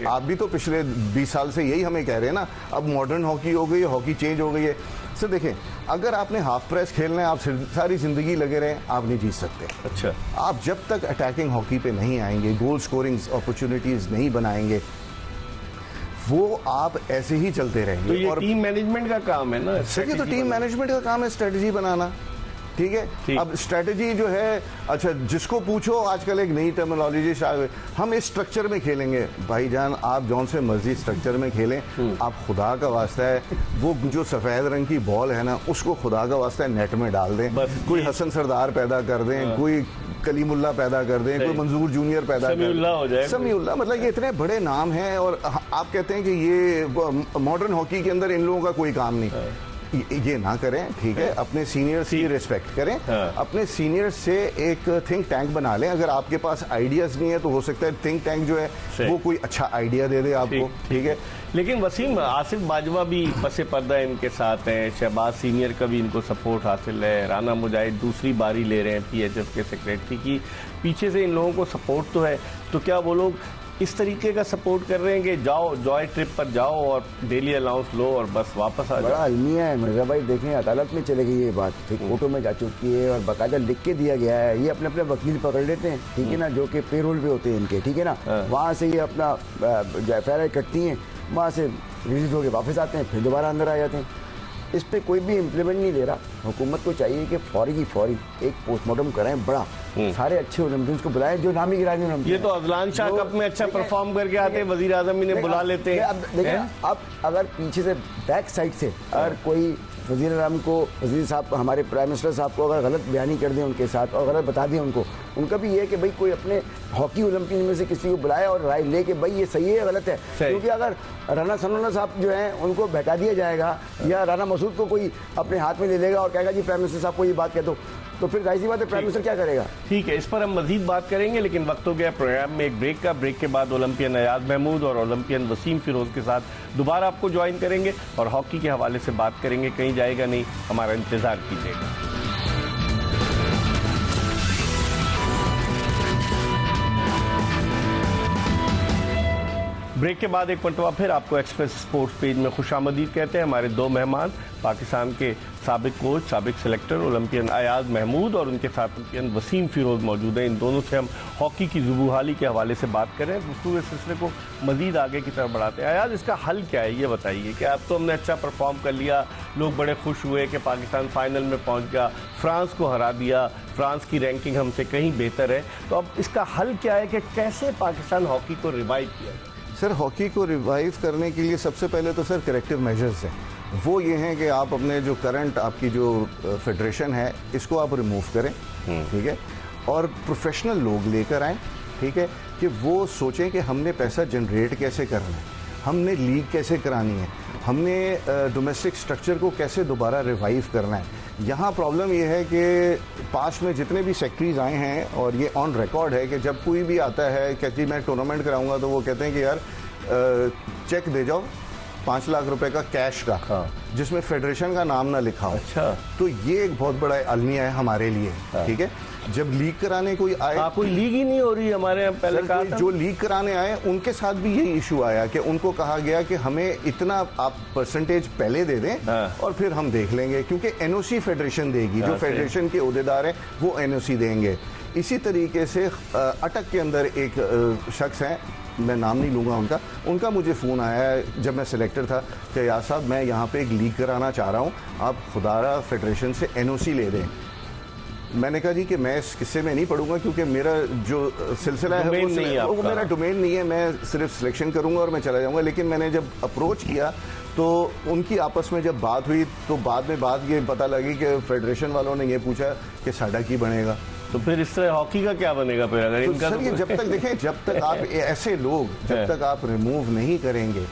आप भी तो पिछले 20 साल से यही हमें कह रहे हैं ना। अब मॉडर्न हॉकी हो गई है, हॉकी चेंज हो गई है। सर देखें, अगर आपने हाफ प्रेस खेलना है, आप सारी जिंदगी लगे रहें, आप नहीं जीत सकते। अच्छा, आप जब तक अटैकिंग हॉकी पे नहीं आएंगे, गोल स्कोरिंग अपॉर्चुनिटीज नहीं बनाएंगे, वो आप ऐसे ही चलते रहेंगे। तो ये टीम मैनेजमेंट का काम है ना। सर ये तो टीम मैनेजमेंट का काम है, स्ट्रेटजी बनाना। ठीक है, अब स्ट्रेटजी जो है, अच्छा जिसको पूछो आजकल एक नई टर्मिनोलॉजी हम इस स्ट्रक्चर में खेलेंगे। भाईजान आप जौन से मर्जी स्ट्रक्चर में खेलें, आप खुदा का वास्ता है वो जो सफेद रंग की बॉल है ना, उसको खुदा का वास्ता है नेट में डाल दें। कोई हसन सरदार पैदा कर दें, कोई कलीमुल्ला पैदा कर दें, कोई मंजूर जूनियर पैदा कर दें, समीउल्ला, मतलब ये इतने बड़े नाम हैं और आप कहते हैं कि ये मॉडर्न हॉकी के अंदर इन लोगों का कोई काम नहीं। ये ना करें, ठीक है, अपने सीनियर्स की रिस्पेक्ट करें, अपने सीनियर्स से एक थिंक टैंक बना लें। अगर आपके पास आइडियाज नहीं है तो हो सकता है थिंक टैंक जो है वो कोई अच्छा आइडिया दे दे आपको। ठीक है, लेकिन वसीम, आसिफ बाजवा भी पसे पर्दा इनके साथ हैं, शहबाज सीनियर का भी इनको सपोर्ट हासिल है, राना मुजाहिद दूसरी बारी ले रहे हैं PHF के सेक्रेटरी की, पीछे से इन लोगों को सपोर्ट तो है। तो क्या वो लोग इस तरीके का सपोर्ट कर रहे हैं कि जाओ जॉय ट्रिप पर जाओ और डेली अलाउंस लो और बस वापस आ जाओ? बड़ा अलमिया है मिर्जा भाई, देखें अदालत में चले गई ये बात, ठीक, कोर्टों में जा चुकी है और बाकायदा लिख के दिया गया है। ये अपने अपने वकील पकड़ लेते हैं, ठीक है ना, जो कि पेरोल पे होते हैं इनके, ठीक है ना, वहाँ से ये अपना FIR कटती हैं, वहाँ से रिलीज होकर वापस आते हैं, फिर दोबारा अंदर आ जाते हैं। इस पर कोई भी इम्प्लीमेंट नहीं ले रहा। हुकूमत को चाहिए कि फौरी की फौरी एक पोस्टमार्टम कराएं बड़ा, सारे अच्छे ओलंपियंस को बुलाएं जो नामी गिरामी ओलंपियन। ये तो अजलान शाह कप में अच्छा परफॉर्म करके आते हैं, वजीर आजम इन्हें बुला लेते हैं। अब देखिए, अब अगर पीछे से बैक साइड से अगर कोई वज़ीर आज़म को, वज़ीर साहब, हमारे प्राइम मिनिस्टर साहब को अगर गलत बयानी कर दें उनके साथ और गलत बता दें उनको, उनका भी ये है कि भाई कोई अपने हॉकी ओलंपियन में से किसी को बुलाए और राय ले के भाई ये सही है गलत है। क्योंकि अगर राना सनाउल्लाह साहब जो हैं उनको बैठा दिया जाएगा या राना मसूद को कोई अपने हाथ में ले लेगा और कहेगा जी प्राइम मिनिस्टर साहब को ये बात कह दो, तो फिर जाहिर सी बात है प्राइम मिनिस्टर क्या करेगा। ठीक है, इस पर हम मजीद बात करेंगे, लेकिन वक्त हो गया प्रोग्राम में एक ब्रेक का। ब्रेक के बाद ओलंपियन अयाज महमूद और ओलंपियन वसीम फिरोज के साथ दोबारा आपको ज्वाइन करेंगे और हॉकी के हवाले से बात करेंगे। कहीं जाएगा नहीं, हमारा इंतजार कीजिएगा। ब्रेक के बाद एक मरतबा फिर आपको एक्सप्रेस स्पोर्ट्स पेज में खुशामदीद कहते हैं। हमारे दो मेहमान पाकिस्तान के साबिक कोच, साबिक सेलेक्टर ओलंपियन अयाज महमूद और उनके साथ ओलंपियन वसीम फिरोज मौजूद हैं। इन दोनों से हम हॉकी की जुबूहाली के हवाले से बात कर रहे हैं। गुफ्तगू इस सिलसिले को मजीद आगे की तरफ बढ़ाते हैं। अयाज, इसका हल क्या है ये बताइए कि अब तो हमने अच्छा परफॉर्म कर लिया, लोग बड़े खुश हुए कि पाकिस्तान फाइनल में पहुँच गया, फ्रांस को हरा दिया, फ्रांस की रैंकिंग हमसे कहीं बेहतर है, तो अब इसका हल क्या है कि कैसे पाकिस्तान हॉकी को रिवाइव किया? सर हॉकी को रिवाइव करने के लिए सबसे पहले तो सर करेक्टिव मेजर्स हैं। वो ये हैं कि आप अपने जो करंट आपकी जो फेडरेशन है इसको आप रिमूव करें, ठीक है, और प्रोफेशनल लोग लेकर आएँ, ठीक है, कि वो सोचें कि हमने पैसा जनरेट कैसे करना है, हमने लीग कैसे करानी है, हमने डोमेस्टिक स्ट्रक्चर को कैसे दोबारा रिवाइव करना है। यहाँ प्रॉब्लम ये है कि पास में जितने भी सेक्रेटरीज आए हैं और ये ऑन रिकॉर्ड है कि जब कोई भी आता है कि जी मैं टूर्नामेंट कराऊंगा, तो वो कहते हैं कि यार चेक दे जाओ 5 लाख रुपए का कैश का, जिसमें फेडरेशन का नाम ना लिखा हो। अच्छा, तो ये एक बहुत बड़ा अलमिया है हमारे लिए, ठीक है। जब लीग कराने कोई आए, कोई लीग ही नहीं हो रही हमारे यहाँ पहले कहा था। जो लीग कराने आए उनके साथ भी यही इशू आया कि उनको कहा गया कि हमें इतना आप परसेंटेज पहले दे दें और फिर हम देख लेंगे, क्योंकि एनओसी फेडरेशन देगी, जो फेडरेशन के ओहदेदार हैं वो एनओसी देंगे। इसी तरीके से अटक के अंदर एक शख्स है, मैं नाम नहीं लूँगा उनका मुझे फ़ोन आया है जब मैं सिलेक्टर था कि यार साहब मैं यहाँ पे एक लीग कराना चाह रहा हूँ, आप खुदारा फेडरेशन से एनओसी ले दें। मैंने कहा जी कि मैं इस किस्से में नहीं पढ़ूंगा, क्योंकि मेरा जो सिलसिला है वो मेरा डोमेन नहीं है, मैं सिर्फ सिलेक्शन करूंगा और मैं चला जाऊंगा। लेकिन मैंने जब अप्रोच किया तो उनकी आपस में जब बात हुई तो बाद में बात ये पता लगी कि फेडरेशन वालों ने ये पूछा कि साडा की बनेगा। तो फिर इस तरह हॉकी का क्या बनेगा फिर? अगर तो इनका सर ये जब तक देखें, जब तक आप ऐसे लोग जब तक आप रिमूव नहीं करेंगे,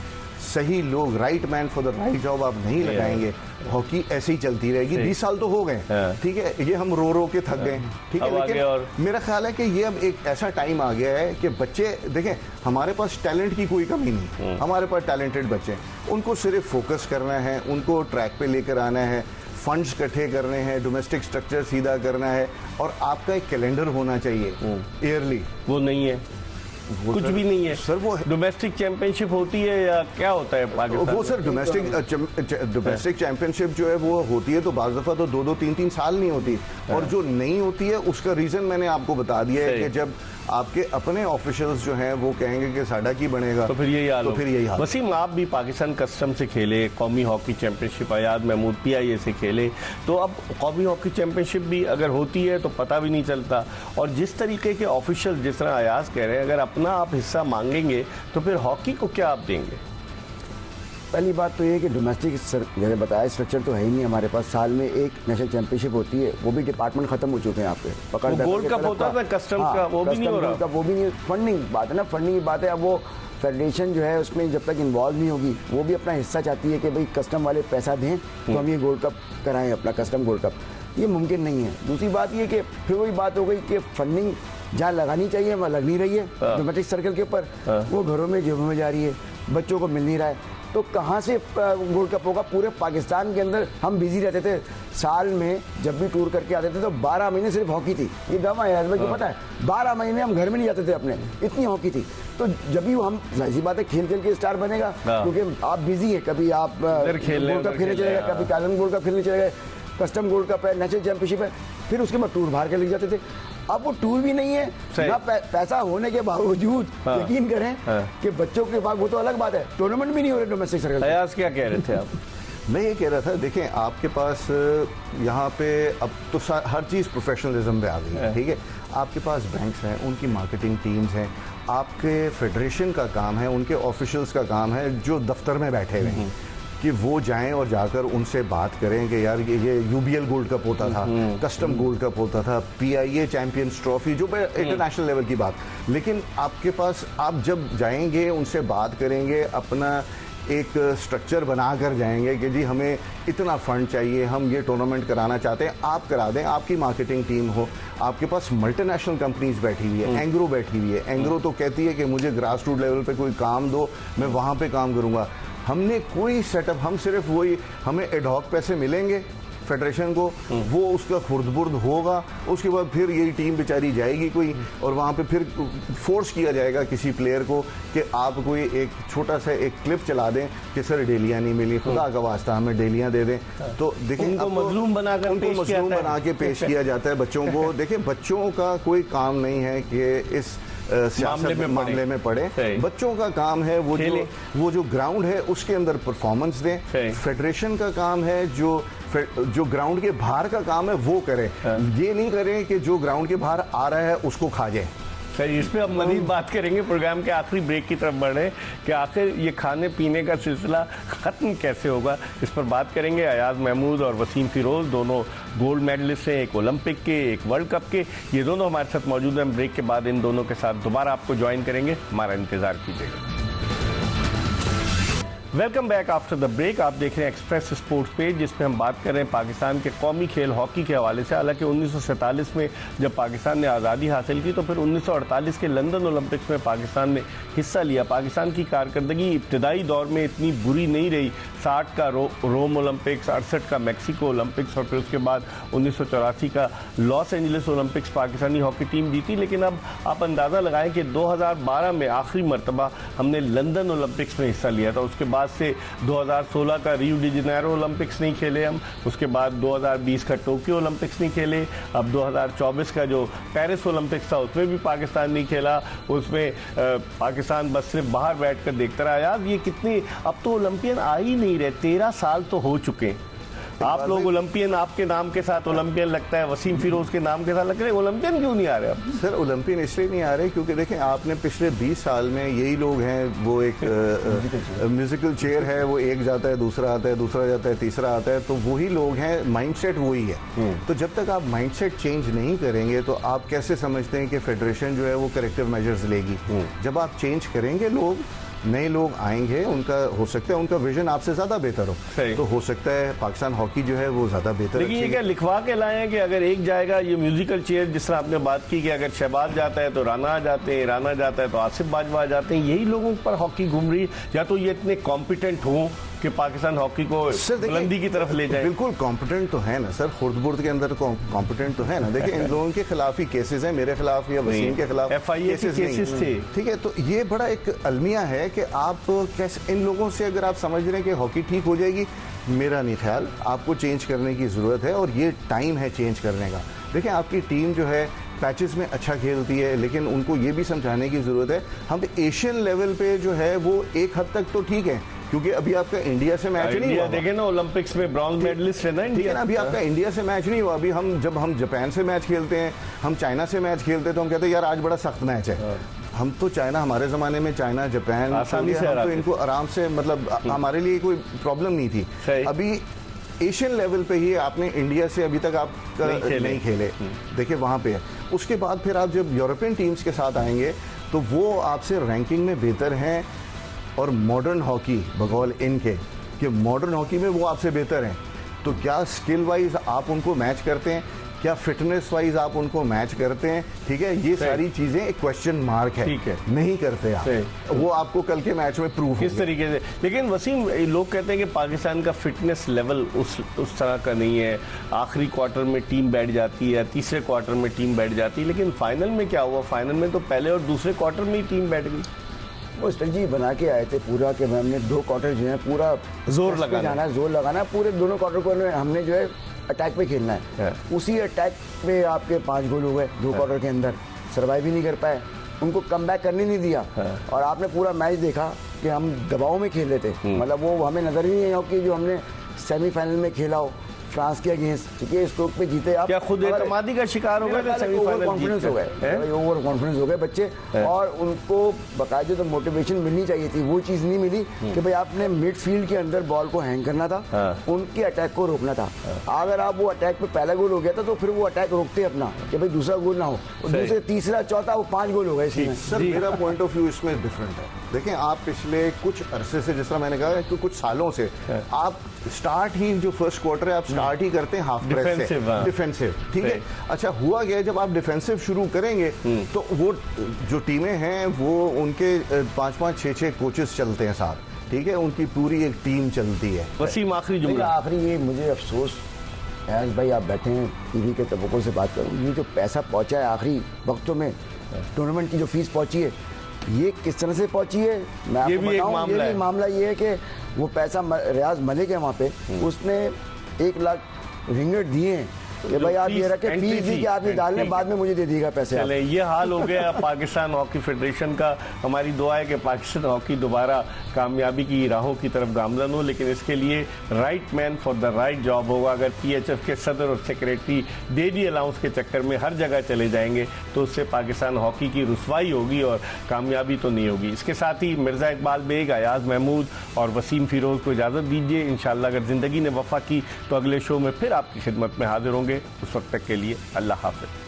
सही लोग, right man for the right job आप नहीं लगाएंगे, हॉकी ऐसे ही चलती रहेगी। 20 साल तो हो गए, ठीक है, ये हम रो रो के थक गए, ठीक है। लेकिन मेरा ख्याल है कि ये अब एक ऐसा टाइम आ गया है कि बच्चे देखें, हमारे पास टैलेंट की कोई कमी नहीं, हमारे पास टैलेंटेड बच्चे हैं, उनको सिर्फ फोकस करना है, उनको ट्रैक पे लेकर आना है, फंड्स इकट्ठे करने हैं, डोमेस्टिक स्ट्रक्चर सीधा करना है, और आपका एक कैलेंडर होना चाहिए ईयरली। वो नहीं है। कुछ भी नहीं है सर, वो डोमेस्टिक चैंपियनशिप होती है या क्या होता है पाकिस्तान वो सर डोमेस्टिक चैंपियनशिप जो है वो होती है तो बाज़ दफ़ा तो 2-2, 3-3 साल नहीं होती, और जो नहीं होती है उसका रीज़न मैंने आपको बता दिया है कि जब आपके अपने ऑफिशियल्स जो हैं वो कहेंगे कि साडा की बनेगा तो फिर यही हाल तो फिर यही हाल। वसीम, आप भी पाकिस्तान कस्टम से खेले, कौमी hockey championship Ayad Mahmood PIA से खेले, तो अब कौमी हॉकी चैंपियनशिप भी अगर होती है तो पता भी नहीं चलता, और जिस तरीके के ऑफिशियल जिस तरह अयाज कह रहे हैं अगर अपना आप हिस्सा मांगेंगे तो फिर हॉकी को क्या आप देंगे? पहली बात तो ये है कि डोमेस्टिक जैसे बताया स्ट्रक्चर तो है ही नहीं हमारे पास। साल में एक नेशनल चैंपियनशिप होती है, वो भी डिपार्टमेंट खत्म हो चुके हैं यहाँ पे। पकड़ गोल्ड कप होता था कस्टम का, वो भी नहीं हो रहा। वो भी नहीं, फंडिंग बात है ना, फंडिंग की बात है। अब वो फेडरेशन जो है उसमें जब तक इन्वॉल्व नहीं होगी, वो भी अपना हिस्सा चाहती है कि भाई कस्टम वाले पैसा दें तो हम ये गोल्ड कप कराएं, अपना कस्टम गोल्ड कप। ये मुमकिन नहीं है। दूसरी बात ये कि फिर वही बात हो गई कि फंडिंग जहाँ लगानी चाहिए वहाँ लग नहीं रही है डोमेस्टिक सर्कल के ऊपर, वो घरों में जेबों में जा रही है, बच्चों को मिल नहीं रहा है। तो कहाँ से गोल्ड कप होगा? पूरे पाकिस्तान के अंदर हम बिजी रहते थे, साल में जब भी टूर करके आते थे तो 12 महीने सिर्फ हॉकी थी। ये गवा है भाई, पता है 12 महीने हम घर में नहीं जाते थे अपने, इतनी हॉकी थी। तो जब भी हम, ऐसी बात है, खेल खेल के स्टार बनेगा, क्योंकि आप बिजी है, कभी आप गोल्ड कप खेलने चले गए, कभी कैलन गोल्ड कप खेलने चले गए, कस्टम गोल्ड कप है, नेशनल चैंपियनशिप है, फिर उसके बाद टूर बाहर के ले जाते थे। अब वो टूर भी नहीं है ना, पैसा होने के बावजूद यकीन करें कि बच्चों के पास, वो तो अलग बात है, टूर्नामेंट भी नहीं हो रहे डोमेस्टिक सर्कल। अयाज क्या कह रहे थे आप? मैं ये कह रहा था, देखें आपके पास यहाँ पे अब तो हर चीज़ प्रोफेशनलिज्म पे आ गई है, ठीक है। आपके पास बैंक्स हैं, उनकी मार्केटिंग टीम्स हैं, आपके फेडरेशन का काम है, उनके ऑफिशियल्स का काम है जो दफ्तर में बैठे हुए हैं कि वो जाएं और जाकर उनसे बात करें कि यार ये UBL गोल्ड कप होता था, कस्टम गोल्ड कप होता था, PIA चैंपियंस ट्रॉफी, जो इंटरनेशनल लेवल की बात। लेकिन आपके पास, आप जब जाएंगे उनसे बात करेंगे, अपना एक स्ट्रक्चर बना कर जाएंगे कि जी हमें इतना फंड चाहिए, हम ये टूर्नामेंट कराना चाहते हैं, आप करा दें, आपकी मार्केटिंग टीम हो, आपके पास मल्टीनेशनल कंपनीज बैठी हुई है, एंग्रो बैठी हुई है। एंग्रो तो कहती है कि मुझे ग्रास रूट लेवल पे कोई काम दो, मैं वहाँ पे काम करूँगा। हमने कोई सेटअप, हम सिर्फ वही, हमें एडहॉक पैसे मिलेंगे फेडरेशन को, वो उसका खुर्द-बुर्द होगा, उसके बाद फिर यही टीम बेचारी जाएगी कोई, और वहाँ पे फिर फोर्स किया जाएगा किसी प्लेयर को कि आप कोई एक छोटा सा एक क्लिप चला दें कि सर डेलियाँ नहीं मिली, खुदा का वास्ता हमें डेलियाँ दे दें। तो देखिए उनको मजलूम बना के पेश किया जाता है बच्चों को। देखिए बच्चों का कोई काम नहीं है कि इस मामले में पड़े, बच्चों का काम है वो जो ग्राउंड है उसके अंदर परफॉर्मेंस दें। फेडरेशन का काम है जो ग्राउंड के बाहर का काम है वो करें, ये नहीं करें कि जो ग्राउंड के बाहर आ रहा है उसको खा जाए। सही, इस पे अब मजीद बात करेंगे। प्रोग्राम के आखिरी ब्रेक की तरफ बढ़े कि आखिर ये खाने पीने का सिलसिला ख़त्म कैसे होगा, इस पर बात करेंगे। अयाज महमूद और वसीम फिरोज़ दोनों गोल्ड मेडलिस्ट हैं, एक ओलंपिक के, एक वर्ल्ड कप के। ये दोनों हमारे साथ मौजूद हैं। ब्रेक के बाद इन दोनों के साथ दोबारा आपको ज्वाइन करेंगे, हमारा इंतज़ार कीजिएगा। Welcome back after the break. आप देख रहे हैं एक्सप्रेस स्पोर्ट्स पेज, जिसमें हम बात कर रहे हैं पाकिस्तान के कौमी खेल हॉकी के हवाले से। हालांकि 1947 में जब पाकिस्तान ने आज़ादी हासिल की तो फिर 1948 के लंदन ओलंपिक्स में पाकिस्तान ने हिस्सा लिया। पाकिस्तान की कारकर्दगी इब्तदाई दौर में इतनी बुरी नहीं रही। 60 का रोम ओलंपिक्स, 68 का मैक्सिको ओलंपिक्स और फिर उसके बाद 1984 का loss Angeles Olympics Pakistani hockey team जीती। लेकिन अब आप अंदाज़ा लगाएं कि 2012 में आखिरी मरतबा हमने लंदन ओलंपिक्स में हिस्सा लिया था। उसके बाद से 2016 का रियो डी जेनेरो ओलंपिक्स नहीं खेले हम, उसके बाद 2020 का टोक्यो ओलंपिक्स नहीं खेले, अब 2024 का जो पेरिस ओलंपिक्स था उसमें भी पाकिस्तान नहीं खेला। उसमें पाकिस्तान बस सिर्फ बाहर बैठकर देखता रहा। यार ये कितनी, अब तो ओलंपियन आ ही नहीं रहे, 13 साल तो हो चुके। आप लोग ओलंपियन, आपके नाम के साथ ओलंपियन लगता है, वसीम फिरोज के नाम के साथ लग रहे हैं, ओलंपियन क्यों नहीं आ रहे अब? सर ओलंपियन इसलिए नहीं आ रहे क्योंकि देखें आपने पिछले 20 साल में यही लोग हैं, वो एक म्यूजिकल चेयर है, वो एक जाता है, दूसरा आता है, दूसरा जाता है, तीसरा आता है, तो वही लोग हैं, माइंडसेट वही है। तो जब तक आप माइंडसेट चेंज नहीं करेंगे तो आप कैसे समझते हैं कि फेडरेशन जो है वो करेक्टिव मेजर्स लेगी? जब आप चेंज करेंगे, लोग नए लोग आएंगे, उनका हो सकता है उनका विजन आपसे ज्यादा बेहतर हो, तो हो सकता है पाकिस्तान हॉकी जो है वो ज्यादा बेहतर। लेकिन ये क्या लिखवा के लाए हैं कि अगर एक जाएगा, ये म्यूजिकल चेयर जिस तरह आपने बात की कि अगर शहबाज जाता है तो राना आ जाते हैं, राना जाता है तो आसिफ बाजवा आ जाते हैं, यही लोगों पर हॉकी घूम रही है? या तो ये इतने कॉम्पिटेंट हों कि पाकिस्तान हॉकी को सर देखिए, बुलंदी की तरफ ले जाए? बिल्कुल कॉम्पिटेंट तो है ना सर, खुर्द-बुर्द के अंदर कॉम्पिटेंट तो है ना। देखिए इन लोगों के खिलाफ ही केसेस हैं, मेरे खिलाफ या वसीम के खिलाफ FIA के केसेस थे। ठीक है, तो ये बड़ा एक अलमिया है कि आप कैसे इन लोगों से, अगर आप समझ रहे हैं कि हॉकी ठीक हो जाएगी, मेरा नहीं ख्याल। आपको चेंज करने की ज़रूरत है और ये टाइम है चेंज करने का। देखिए आपकी टीम जो है पैचेस में अच्छा खेलती है, लेकिन उनको ये भी समझाने की ज़रूरत है हम एशियन लेवल पे जो है वो एक हद तक तो ठीक है, क्योंकि अभी आपका इंडिया से मैच नहीं इंडिया हुआ। देखे ना, ओलंपिक्स में ब्रॉन्ज मेडलिस्ट है ना ठीक है इंडिया। ना, अभी आपका इंडिया से मैच नहीं हुआ। अभी जब हम जापान से मैच खेलते हैं, हम चाइना से मैच खेलते हैं, तो हम कहते हैं यार आज बड़ा सख्त मैच है। हम तो चाइना, हमारे ज़माने में चाइना जापान आसानी से हम तो हराते इनको आराम से, मतलब हमारे लिए कोई प्रॉब्लम नहीं थी। सही। अभी एशियन लेवल पे ही आपने इंडिया से अभी तक आप नहीं खेले। देखिए वहाँ पे है। उसके बाद फिर आप जब यूरोपियन टीम्स के साथ आएंगे तो वो आपसे रैंकिंग में बेहतर हैं, और मॉडर्न हॉकी बगौल इनके कि मॉडर्न हॉकी में वो आपसे बेहतर हैं। तो क्या स्किल वाइज आप उनको मैच करते हैं, क्या फिटनेस वाइज आप उनको मैच करते हैं? ठीक है, ये सारी चीजें एक क्वेश्चन मार्क है। ठीक है। नहीं करते आप, वो आपको कल के मैच में प्रूव किस तरीके से? लेकिन वसीम, लोग कहते हैं कि पाकिस्तान का फिटनेस लेवल उस तरह का नहीं है। आखिरी क्वार्टर में टीम बैठ जाती है, तीसरे क्वार्टर में टीम बैठ जाती है, लेकिन फाइनल में क्या हुआ? फाइनल में तो पहले और दूसरे क्वार्टर में ही टीम बैठ गई। वो स्ट्रेटजी बना के आए थे पूरा कि हमने 2 क्वार्टर जो है पूरा जोर लगाना है, जोर लगाना है। पूरे दोनों क्वार्टर को हमने जो है अटैक पे खेलना है। उसी अटैक पे आपके 5 गोल हो गए 2 क्वार्टर के अंदर। सर्वाइव ही नहीं कर पाए, उनको कमबैक करने नहीं दिया। और आपने पूरा मैच देखा कि हम दबाव में खेल रहे थे। मतलब वो हमें नजर ही नहीं आया कि जो हमने सेमीफाइनल में खेला हो फ्रांस के अगेंस्ट, ठीक है, स्ट्रोक पे जीते आप। क्या खुद एतमादी का शिकार हो गए? ओवर कॉन्फिडेंस हो गए, ओवर कॉन्फिडेंस हो गए बच्चे। और उनको बाकायदे तो मोटिवेशन मिलनी चाहिए थी, वो चीज़ नहीं मिली कि भाई आपने मिडफील्ड के अंदर बॉल को हैंग करना था, उनके अटैक को रोकना था। अगर आप वो अटैक पे पहला गोल हो गया था तो फिर वो अटैक रोकते अपना कि भाई दूसरा गोल ना हो, दूसरे तीसरा चौथा वो 5 गोल हो गए इसमें। सर मेरा पॉइंट ऑफ व्यू इसमें डिफरेंट है। देखें आप पिछले कुछ अरसे से, जिस तरह मैंने कहा कि कुछ सालों से आप स्टार्ट ही जो फर्स्ट क्वार्टर है आप स्टार्ट ही करते हैं हाफ प्रेस से, डिफेंसिव। ठीक है, अच्छा हुआ गया जब आप डिफेंसिव शुरू करेंगे तो वो जो टीमें हैं वो उनके 5-5, 6-6 कोचेस चलते हैं साथ, ठीक है, उनकी पूरी एक टीम चलती है। वसीम, आखिरी जुमला। आखिरी ये मुझे अफसोस है भाई, आप बैठे हैं टीवी के तबकों से बात करूँ, ये जो पैसा पहुंचा है आखिरी वक्तों में, टूर्नामेंट की जो फीस पहुंची है, ये किस तरह से पहुंची है मैं आपको भी बताऊं। ये भी मामला ये है कि वो पैसा रियाज मलिक है वहाँ पे, उसने 1 लाख रिंगट दिए हैं कि भाई आप ये रखें, फीस दी कि आप ये डाल लें, बाद में मुझे दे दीजिएगा पैसे। चले, ये हाल हो गया पाकिस्तान हॉकी फेडरेशन का। हमारी दुआ है कि पाकिस्तान हॉकी दोबारा कामयाबी की राहों की तरफ गामजन हो, लेकिन इसके लिए right man for the right job होगा। अगर PHF के सदर और सेक्रेटरी डेली अलाउंस के चक्कर में हर जगह चले जाएंगे तो उससे पाकिस्तान हॉकी की रुसवाई होगी और कामयाबी तो नहीं होगी। इसके साथ ही मिर्ज़ा इकबाल बेग, अयाज महमूद और वसीम फिरोज को इजाज़त दीजिए। इंशाअल्लाह अगर ज़िंदगी ने वफ़ा की तो अगले शो में फिर आपकी खिदमत में हाजिर होंगे। उस वक्त तक के लिए अल्लाह हाफ़िज़।